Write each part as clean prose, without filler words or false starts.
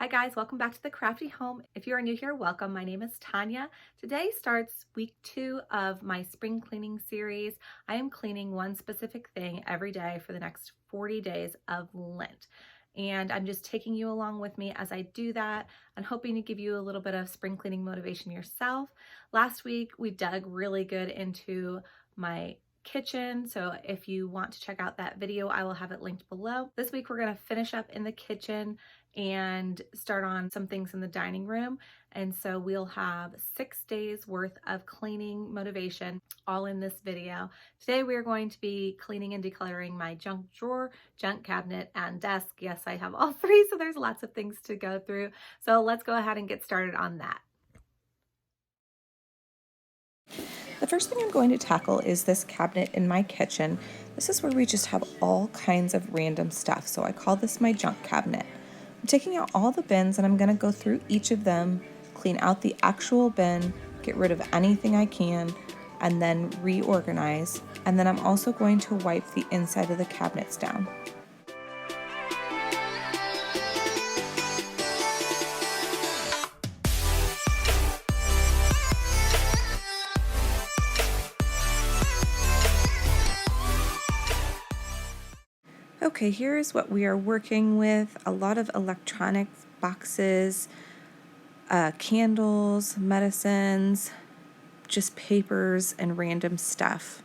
Hi guys, welcome back to the Crafty Home. If you are new here, welcome. My name is Tanya. Today starts week 2 of my spring cleaning series. I am cleaning one specific thing every day for the next 40 days of Lent. And I'm just taking you along with me as I do that and hoping to give you a little bit of spring cleaning motivation yourself. Last week, we dug really good into my kitchen. So if you want to check out that video, I will have it linked below. This week, we're going to finish up in the kitchen and start on some things in the dining room. And so we'll have 6 days worth of cleaning motivation all in this video. Today we are going to be cleaning and decluttering my junk drawer, junk cabinet, and desk. Yes, I have all three, so there's lots of things to go through. So let's go ahead and get started on that. The first thing I'm going to tackle is this cabinet in my kitchen. This is where we just have all kinds of random stuff, so I call this my junk cabinet. I'm taking out all the bins and I'm going to go through each of them, clean out the actual bin, get rid of anything I can, and then reorganize. And then I'm also going to wipe the inside of the cabinets down. Okay, here's what we are working with. A lot of electronic boxes, candles, medicines, just papers and random stuff.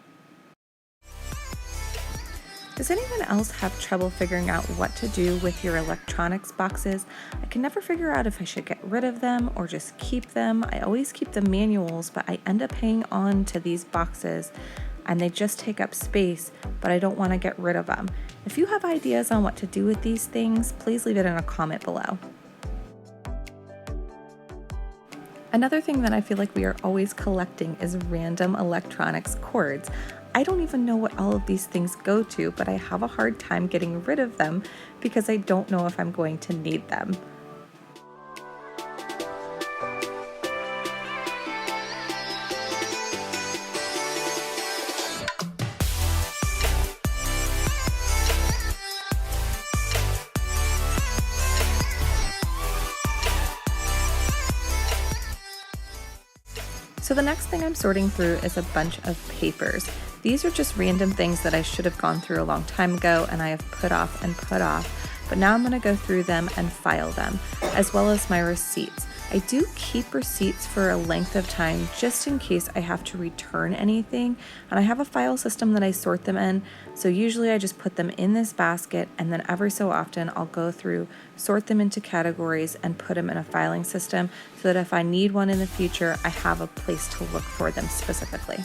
Does anyone else have trouble figuring out what to do with your electronics boxes? I can never figure out if I should get rid of them or just keep them. I always keep the manuals, but I end up hanging on to these boxes and they just take up space, but I don't want to get rid of them. If you have ideas on what to do with these things, please leave it in a comment below. Another thing that I feel like we are always collecting is random electronics cords. I don't even know what all of these things go to, but I have a hard time getting rid of them because I don't know if I'm going to need them. So the next thing I'm sorting through is a bunch of papers. These are just random things that I should have gone through a long time ago and I have put off and put off, but now I'm going to go through them and file them, as well as my receipts. I do keep receipts for a length of time just in case I have to return anything, and I have a file system that I sort them in, so usually I just put them in this basket and then every so often I'll go through, sort them into categories and put them in a filing system so that if I need one in the future, I have a place to look for them specifically.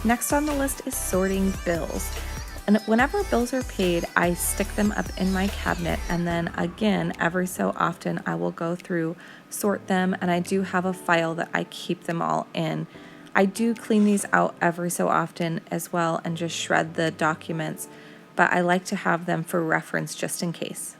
Next on the list is sorting bills. And whenever bills are paid, I stick them up in my cabinet, and then again, every so often I will go through, sort them, and I do have a file that I keep them all in. I do clean these out every so often as well and just shred the documents, but I like to have them for reference just in case.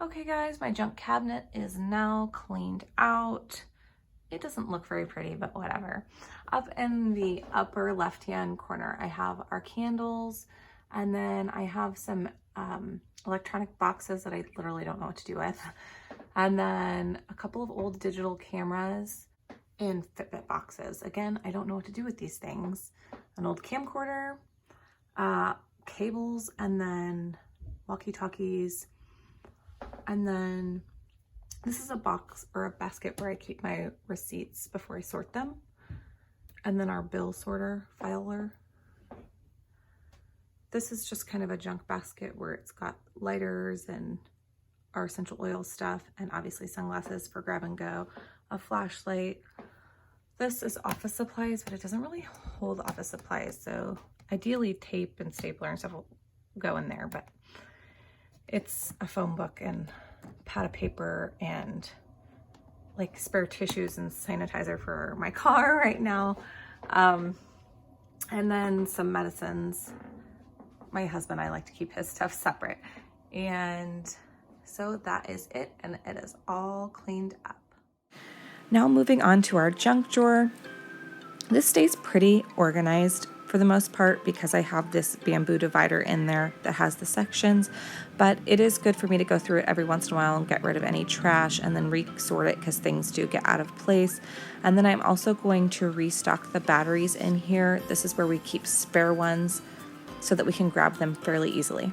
Okay guys, my junk cabinet is now cleaned out. It doesn't look very pretty, but whatever. Up in the upper left-hand corner, I have our candles, and then I have some electronic boxes that I literally don't know what to do with. And then a couple of old digital cameras and Fitbit boxes. Again, I don't know what to do with these things. An old camcorder, cables, and then walkie-talkies. And then this is a box or a basket where I keep my receipts before I sort them. And then our bill sorter, filer. This is just kind of a junk basket where it's got lighters and our essential oil stuff, and obviously sunglasses for grab and go, a flashlight. This is office supplies, but it doesn't really hold office supplies. So ideally tape and stapler and stuff will go in there, but It's a phone book and pad of paper and like spare tissues and sanitizer for my car right now. And then some medicines. My husband, I like to keep his stuff separate. And so that is it, and it is all cleaned up. Now moving on to our junk drawer. This stays pretty organized for the most part because I have this bamboo divider in there that has the sections, but it is good for me to go through it every once in a while and get rid of any trash and then resort it because things do get out of place. And then I'm also going to restock the batteries in here. This is where we keep spare ones so that we can grab them fairly easily.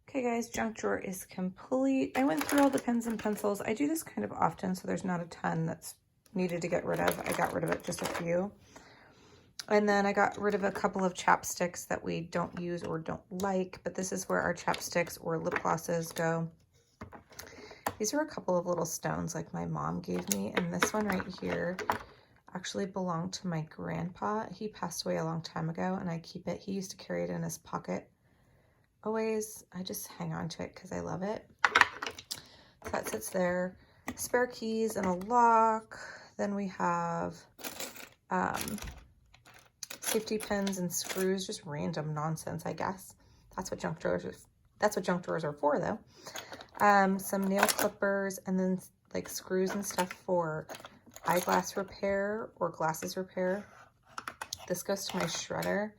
Okay guys, junk drawer is complete. I went through all the pens and pencils. I do this kind of often, so there's not a ton that's needed to get rid of. I got rid of it, just a few. And then I got rid of a couple of chapsticks that we don't use or don't like, but this is where our chapsticks or lip glosses go. These are a couple of little stones like my mom gave me, and this one right here actually belonged to my grandpa. He passed away a long time ago, and I keep it. He used to carry it in his pocket. Always, I just hang on to it because I love it. So that sits there. Spare keys and a lock. Then we have safety pins and screws, just random nonsense, I guess. That's what junk drawers are for, though. Some nail clippers, and then like screws and stuff for eyeglass repair or glasses repair. This goes to my shredder.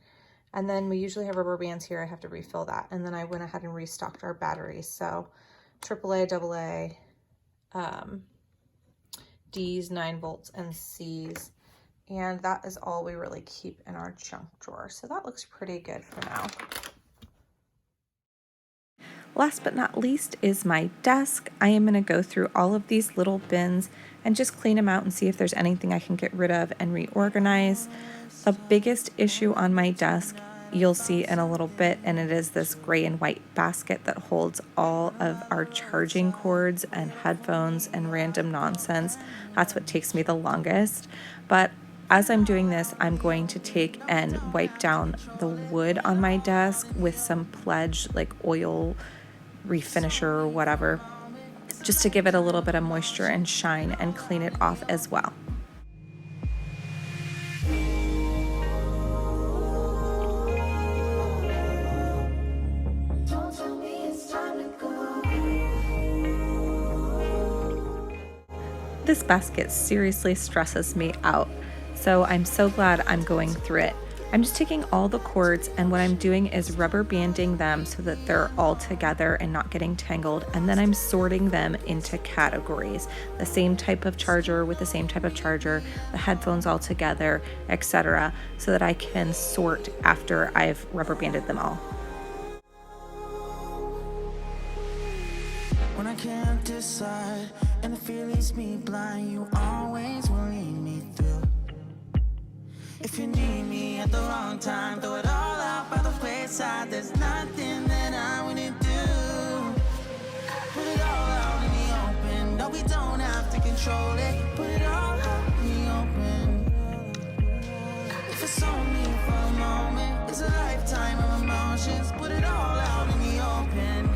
And then we usually have rubber bands here. I have to refill that. And then I went ahead and restocked our batteries. So AAA, AA, D's, 9 volts, and C's. And that is all we really keep in our junk drawer. So that looks pretty good for now. Last but not least is my desk. I am going to go through all of these little bins and just clean them out and see if there's anything I can get rid of and reorganize. The biggest issue on my desk you'll see in a little bit, and it is this gray and white basket that holds all of our charging cords and headphones and random nonsense. That's what takes me the longest. But as I'm doing this, I'm going to take and wipe down the wood on my desk with some Pledge, like oil refinisher or whatever, just to give it a little bit of moisture and shine and clean it off as well. This basket seriously stresses me out, so I'm so glad I'm going through it. I'm just taking all the cords, and what I'm doing is rubber banding them so that they're all together and not getting tangled, and then I'm sorting them into categories. The same type of charger with the same type of charger, the headphones all together, etc., so that I can sort after I've rubber banded them all. When I can't decide and the fear leaves me blind, you always will lead me through. If you need me at the wrong time, throw it all out by the wayside. There's nothing that I wouldn't do. Put it all out in the open. No, we don't have to control it. Put it all out in the open. If it's only for a moment, it's a lifetime of emotions. Put it all out in the open.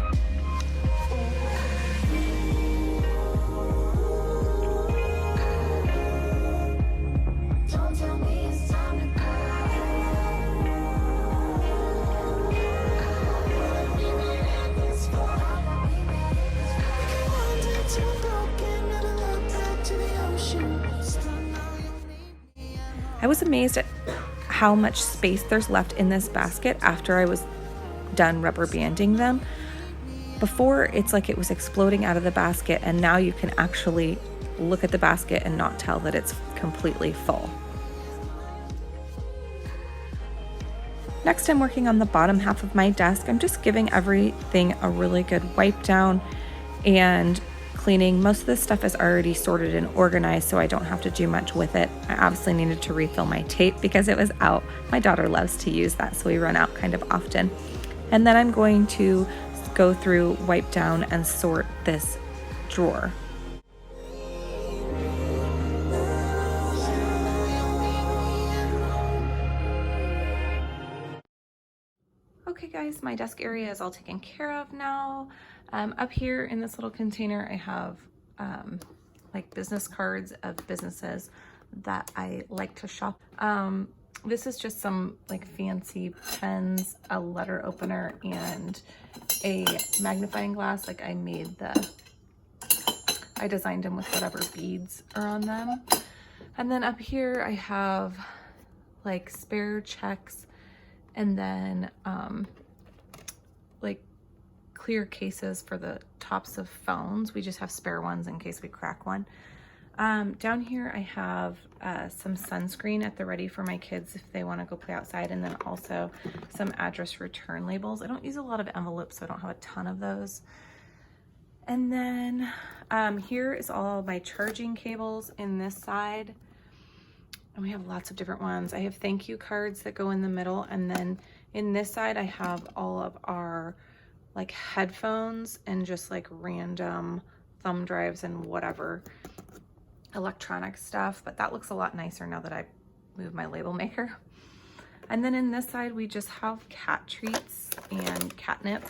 I was amazed at how much space there's left in this basket after I was done rubber banding them. Before, it's like it was exploding out of the basket, and now you can actually look at the basket and not tell that it's completely full. Next, I'm working on the bottom half of my desk. I'm just giving everything a really good wipe down and cleaning. Most of this stuff is already sorted and organized, so I don't have to do much with it. I obviously needed to refill my tape because it was out. My daughter loves to use that, so we run out kind of often. And then I'm going to go through, wipe down, and sort this drawer. Okay guys, my desk area is all taken care of now. Up here in this little container, I have like business cards of businesses that I like to shop. This is just some like fancy pens, a letter opener, and a magnifying glass. Like I designed them with whatever beads are on them. And then up here I have like spare checks, and then like clear cases for the tops of phones. We just have spare ones in case we crack one. Down here I have some sunscreen at the ready for my kids if they want to go play outside, and then also some address return labels. I don't use a lot of envelopes, so I don't have a ton of those. And then here is all my charging cables in this side. And we have lots of different ones. I have thank you cards that go in the middle, and then in this side I have all of our like headphones and just like random thumb drives and whatever electronic stuff, but that looks a lot nicer now that I moved my label maker. And then in this side we just have cat treats and catnip.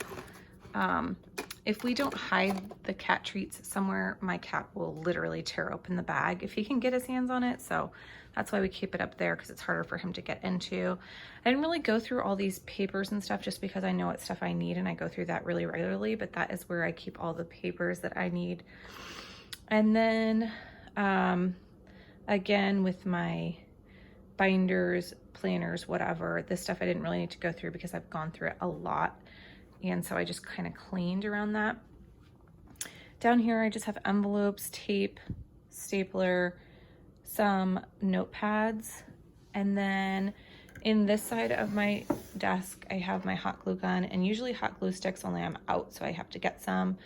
If we don't hide the cat treats somewhere, my cat will literally tear open the bag if he can get his hands on it, so that's why we keep it up there, because it's harder for him to get into. I didn't really go through all these papers and stuff just because I know what stuff I need, and I go through that really regularly, but that is where I keep all the papers that I need. And then again, with my binders, planners, whatever, this stuff I didn't really need to go through because I've gone through it a lot, and so I just kind of cleaned around that. Down here I just have envelopes, tape, stapler, some notepads, and then in this side of my desk I have my hot glue gun, and usually hot glue sticks, only I'm out so I have to get some,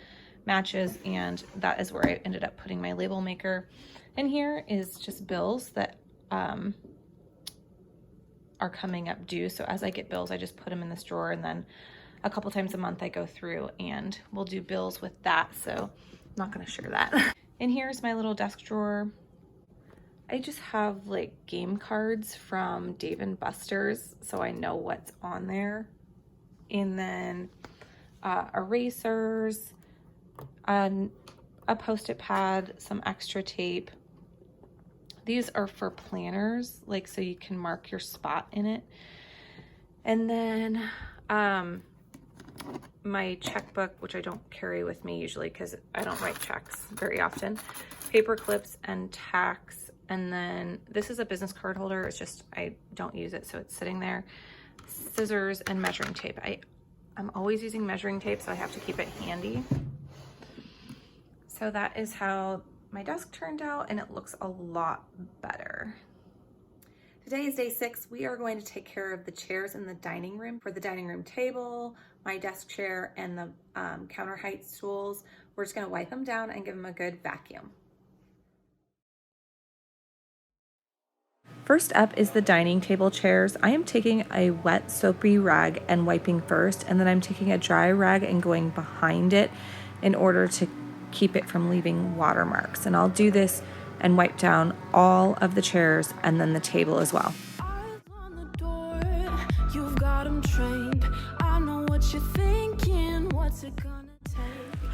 matches, and that is where I ended up putting my label maker. And here is just bills that are coming up due, so as I get bills I just put them in this drawer, and then a couple times a month I go through and we'll do bills with that, so I'm not going to share that. And here's my little desk drawer. I just have like game cards from Dave & Buster's, so I know what's on there. And then erasers, a Post-it pad, some extra tape. These are for planners, like so you can mark your spot in it. And then my checkbook, which I don't carry with me usually because I don't write checks very often, paper clips and tacks. And then this is a business card holder. It's just, I don't use it, so it's sitting there. Scissors and measuring tape. I'm always using measuring tape, so I have to keep it handy. So that is how my desk turned out, and it looks a lot better. Today is day 6. We are going to take care of the chairs in the dining room. For the dining room table, my desk chair, and the counter height stools, we're just gonna wipe them down and give them a good vacuum. First up is the dining table chairs. I am taking a wet soapy rag and wiping first, and then I'm taking a dry rag and going behind it in order to keep it from leaving watermarks. And I'll do this and wipe down all of the chairs and then the table as well.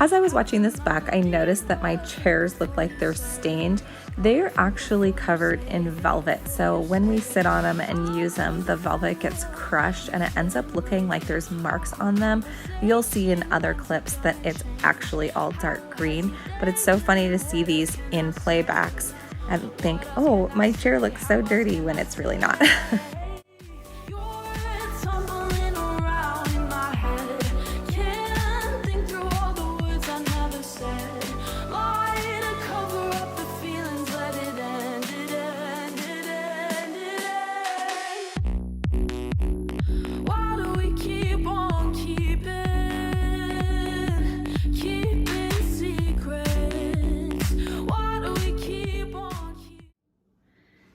As I was watching this back, I noticed that my chairs look like they're stained. They're actually covered in velvet, so when we sit on them and use them, the velvet gets crushed and it ends up looking like there's marks on them. You'll see in other clips that it's actually all dark green, but it's so funny to see these in playbacks. and think, oh, my chair looks so dirty when it's really not.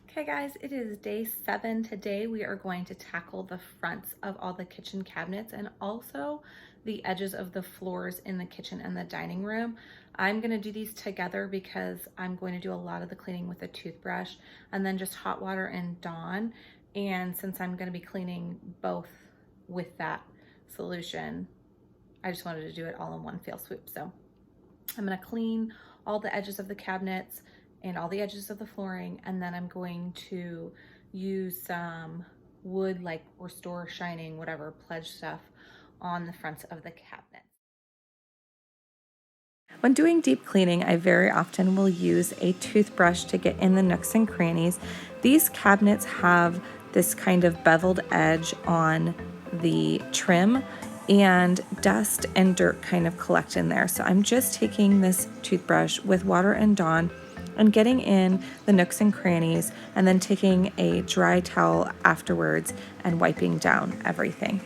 Okay guys, it is day 7. Today we are going to tackle the fronts of all the kitchen cabinets and also the edges of the floors in the kitchen and the dining room. I'm going to do these together because I'm going to do a lot of the cleaning with a toothbrush and then just hot water and Dawn. And since I'm going to be cleaning both with that solution, I just wanted to do it all in one fell swoop. So I'm going to clean all the edges of the cabinets and all the edges of the flooring, and then I'm going to use some wood, like Restore Shining, whatever, Pledge stuff on the fronts of the cabinets. When doing deep cleaning, I very often will use a toothbrush to get in the nooks and crannies. These cabinets have this kind of beveled edge on the trim, and dust and dirt kind of collect in there. So I'm just taking this toothbrush with water and Dawn and getting in the nooks and crannies, and then taking a dry towel afterwards and wiping down everything.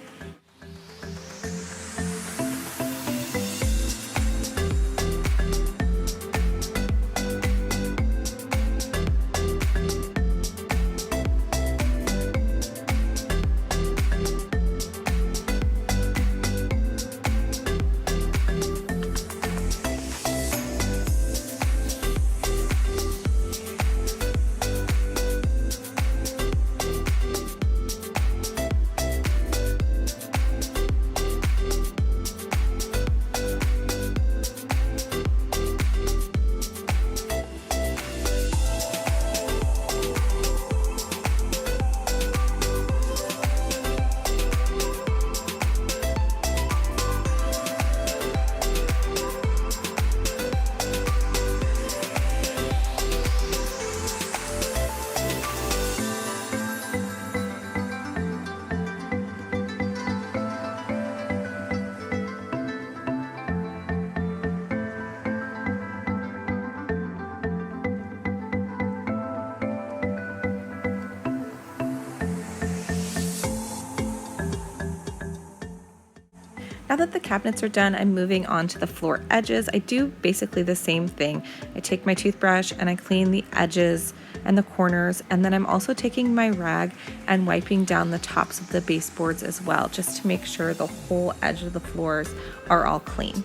Now that the cabinets are done, I'm moving on to the floor edges. I do basically the same thing. I take my toothbrush and I clean the edges and the corners, and then I'm also taking my rag and wiping down the tops of the baseboards as well, just to make sure the whole edge of the floors are all clean.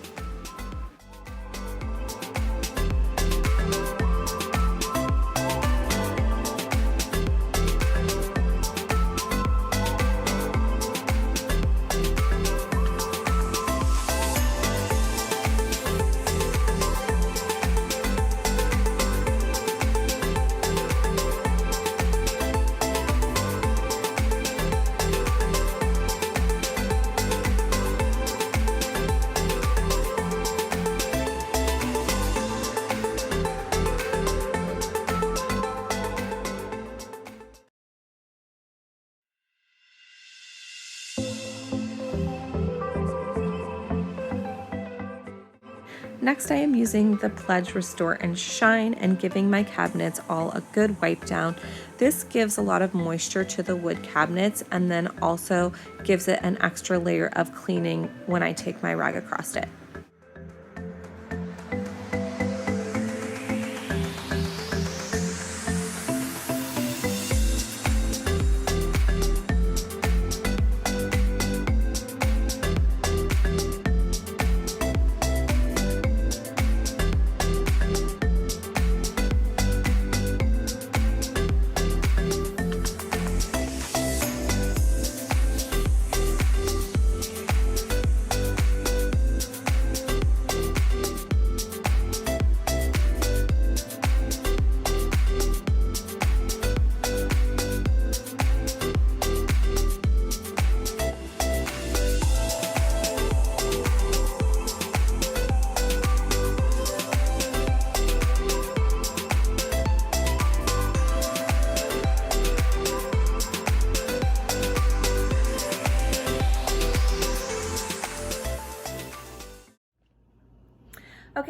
Next, I am using the Pledge Restore and Shine and giving my cabinets all a good wipe down. This gives a lot of moisture to the wood cabinets and then also gives it an extra layer of cleaning when I take my rag across it.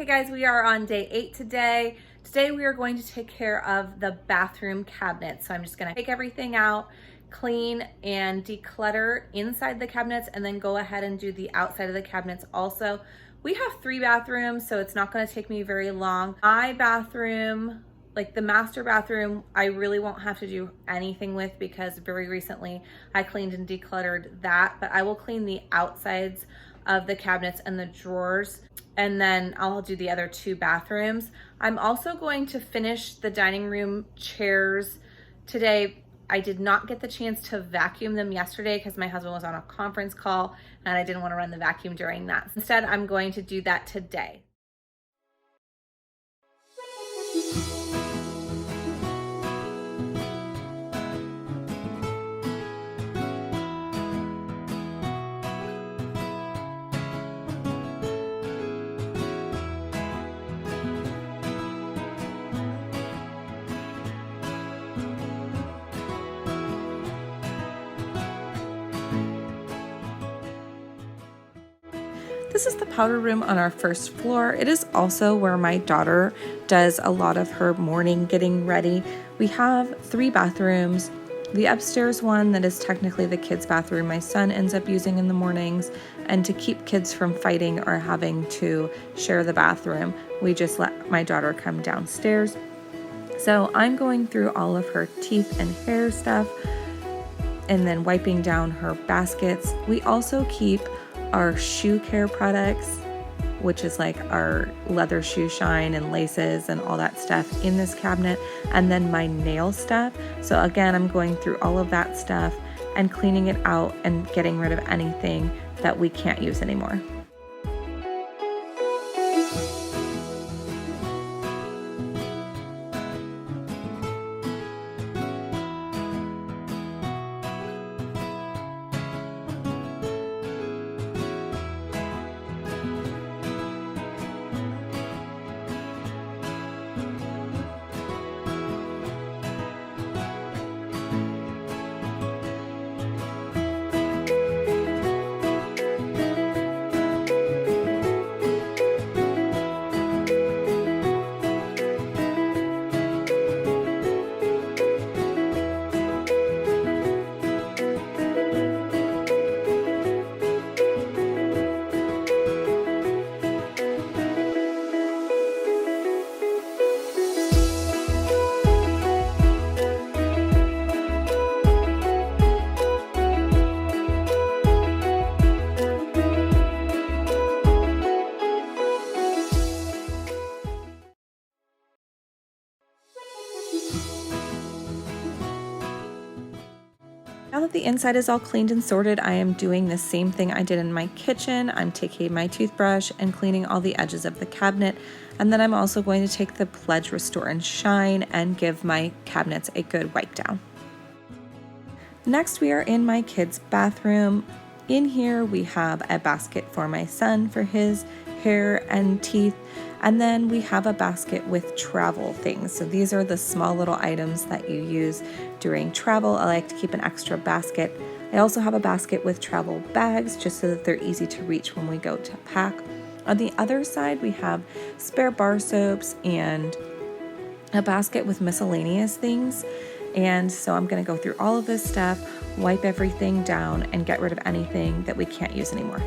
guys, we are on day 8 today. Today we are going to take care of the bathroom cabinet. So I'm just gonna take everything out, clean and declutter inside the cabinets, and then go ahead and do the outside of the cabinets also. We have 3 bathrooms, so it's not gonna take me very long. My bathroom, like the master bathroom, I really won't have to do anything with because very recently I cleaned and decluttered that, but I will clean the outsides of the cabinets and the drawers, and then I'll do the other 2 bathrooms. I'm also going to finish the dining room chairs today. I did not get the chance to vacuum them yesterday because my husband was on a conference call and I didn't want to run the vacuum during that. Instead, I'm going to do that today. This is the powder room on our first floor. It is also where my daughter does a lot of her morning getting ready. We have 3 bathrooms. The upstairs one that is technically the kids' bathroom my son ends up using in the mornings, and to keep kids from fighting or having to share the bathroom, we just let my daughter come downstairs. So I'm going through all of her teeth and hair stuff and then wiping down her baskets. We also keep our shoe care products, which is like our leather shoe shine and laces and all that stuff, in this cabinet, and then my nail stuff. So again, I'm going through all of that stuff and cleaning it out and getting rid of anything that we can't use anymore. Now that the inside is all cleaned and sorted, I am doing the same thing I did in my kitchen. I'm taking my toothbrush and cleaning all the edges of the cabinet. And then I'm also going to take the Pledge Restore and Shine and give my cabinets a good wipe down. Next, we are in my kids' bathroom. In here, we have a basket for my son for his hair and teeth. And then we have a basket with travel things. So these are the small little items that you use during travel. I like to keep an extra basket. I also have a basket with travel bags just so that they're easy to reach when we go to pack. On the other side, we have spare bar soaps and a basket with miscellaneous things. And so I'm going to go through all of this stuff, wipe everything down, and get rid of anything that we can't use anymore.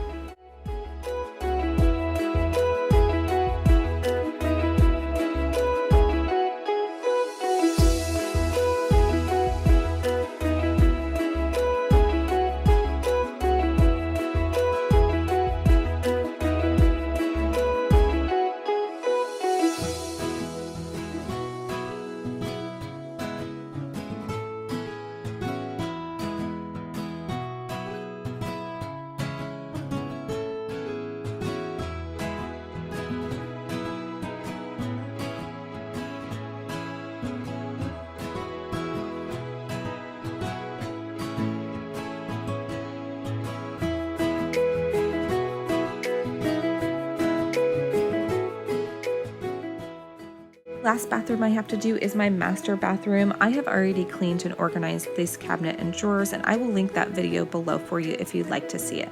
Last bathroom I have to do is my master bathroom. I have already cleaned and organized this cabinet and drawers, and I will link that video below for you if you'd like to see it.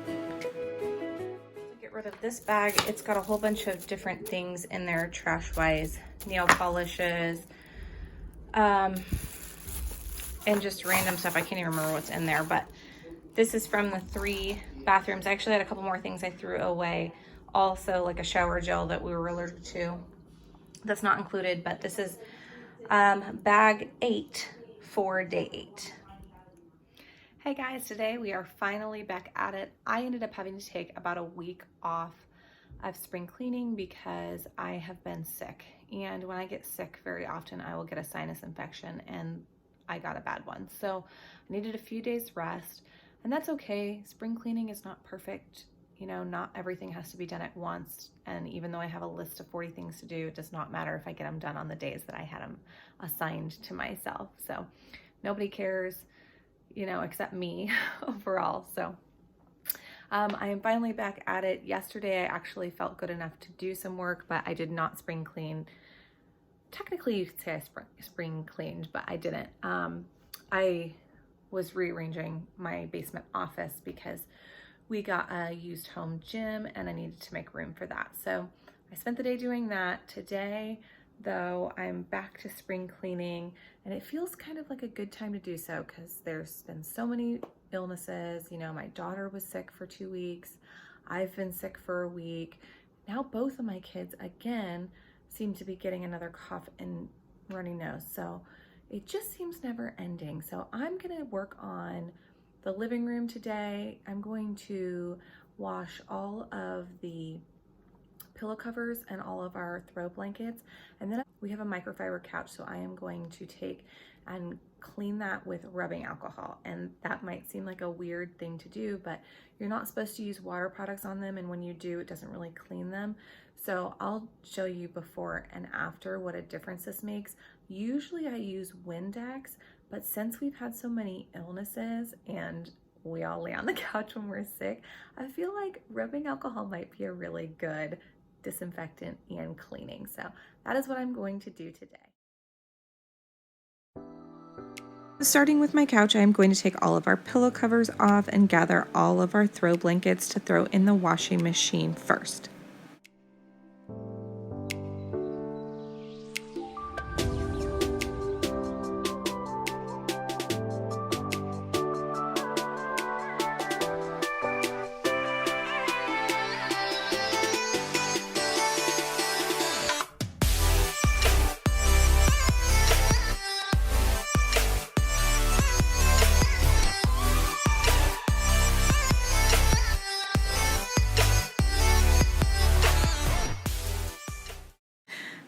Get rid of this this bag, it's got a whole bunch of different things in there trash-wise, nail polishes, and just random stuff. I can't even remember what's in there, but this is from the 3 bathrooms. I actually had a couple more things I threw away. Also like a shower gel that we were allergic to. That's not included, but this is bag 8 for day 8. Hey guys, today we are finally back at it. I ended up having to take about a week off of spring cleaning because I have been sick. And when I get sick, very often I will get a sinus infection, and I got a bad one. So I needed a few days rest, and that's okay. Spring cleaning is not perfect. You know, not everything has to be done at once. And even though I have a list of 40 things to do, it does not matter if I get them done on the days that I had them assigned to myself. So nobody cares, you know, except me overall. So I am finally back at it. Yesterday I actually felt good enough to do some work, but I did not spring clean. Technically you could say I spring cleaned, but I didn't. I was rearranging my basement office because we got a used home gym and I needed to make room for that. So I spent the day doing that. Today, though, I'm back to spring cleaning, and it feels kind of like a good time to do so because there's been so many illnesses. You know, my daughter was sick for 2 weeks. I've been sick for a week. Now both of my kids, again, seem to be getting another cough and runny nose. So it just seems never ending. So I'm gonna work on the living room today. I'm going to wash all of the pillow covers and all of our throw blankets. And then we have a microfiber couch, so I am going to take and clean that with rubbing alcohol. And that might seem like a weird thing to do, but you're not supposed to use water products on them, and when you do, it doesn't really clean them. So I'll show you before and after what a difference this makes. Usually I use Windex, but since we've had so many illnesses and we all lay on the couch when we're sick, I feel like rubbing alcohol might be a really good disinfectant and cleaning. So that is what I'm going to do today. Starting with my couch, I am going to take all of our pillow covers off and gather all of our throw blankets to throw in the washing machine first.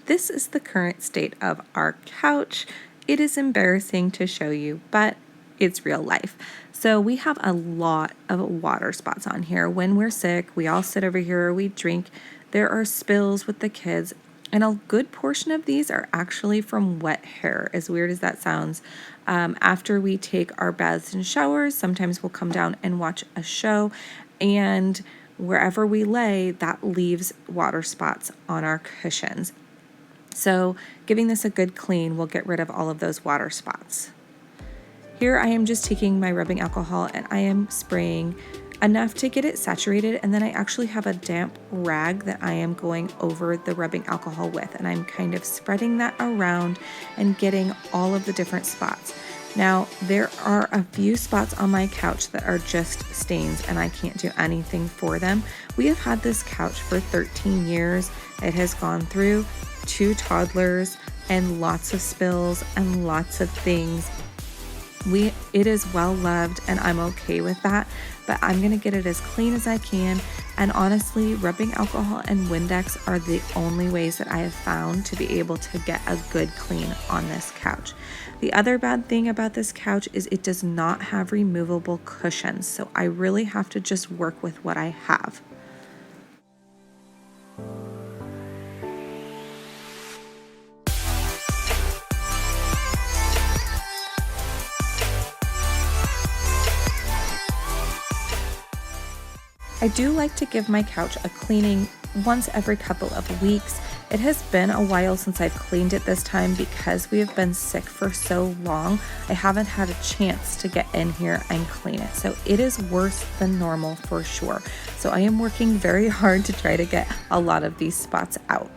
This is the current state of our couch. It is embarrassing to show you, but it's real life. So we have a lot of water spots on here. When we're sick, we all sit over here, we drink. There are spills with the kids, and a good portion of these are actually from wet hair, as weird as that sounds. After we take our baths and showers, sometimes we'll come down and watch a show, and wherever we lay, that leaves water spots on our cushions. So giving this a good clean will get rid of all of those water spots. Here I am just taking my rubbing alcohol and I am spraying enough to get it saturated, and then I actually have a damp rag that I am going over the rubbing alcohol with, and I'm kind of spreading that around and getting all of the different spots. Now, there are a few spots on my couch that are just stains and I can't do anything for them. We have had this couch for 13 years. It has gone through 2 toddlers and lots of spills and lots of things. It is well loved and I'm okay with that, but I'm gonna get it as clean as I can. And honestly, rubbing alcohol and Windex are the only ways that I have found to be able to get a good clean on this couch. The other bad thing about this couch is it does not have removable cushions, so I really have to just work with what I have. I do like to give my couch a cleaning once every couple of weeks. It has been a while since I've cleaned it this time because we have been sick for so long. I haven't had a chance to get in here and clean it. So it is worse than normal for sure. So I am working very hard to try to get a lot of these spots out.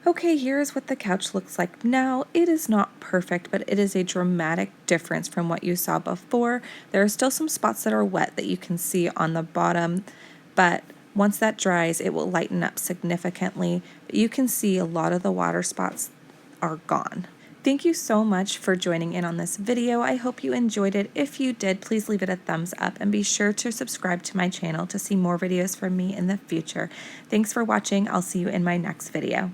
Okay, here's what the couch looks like now. It is not perfect, but it is a dramatic difference from what you saw before. There are still some spots that are wet that you can see on the bottom, but once that dries, it will lighten up significantly. But you can see a lot of the water spots are gone. Thank you so much for joining in on this video. I hope you enjoyed it. If you did, please leave it a thumbs up and be sure to subscribe to my channel to see more videos from me in the future. Thanks for watching. I'll see you in my next video.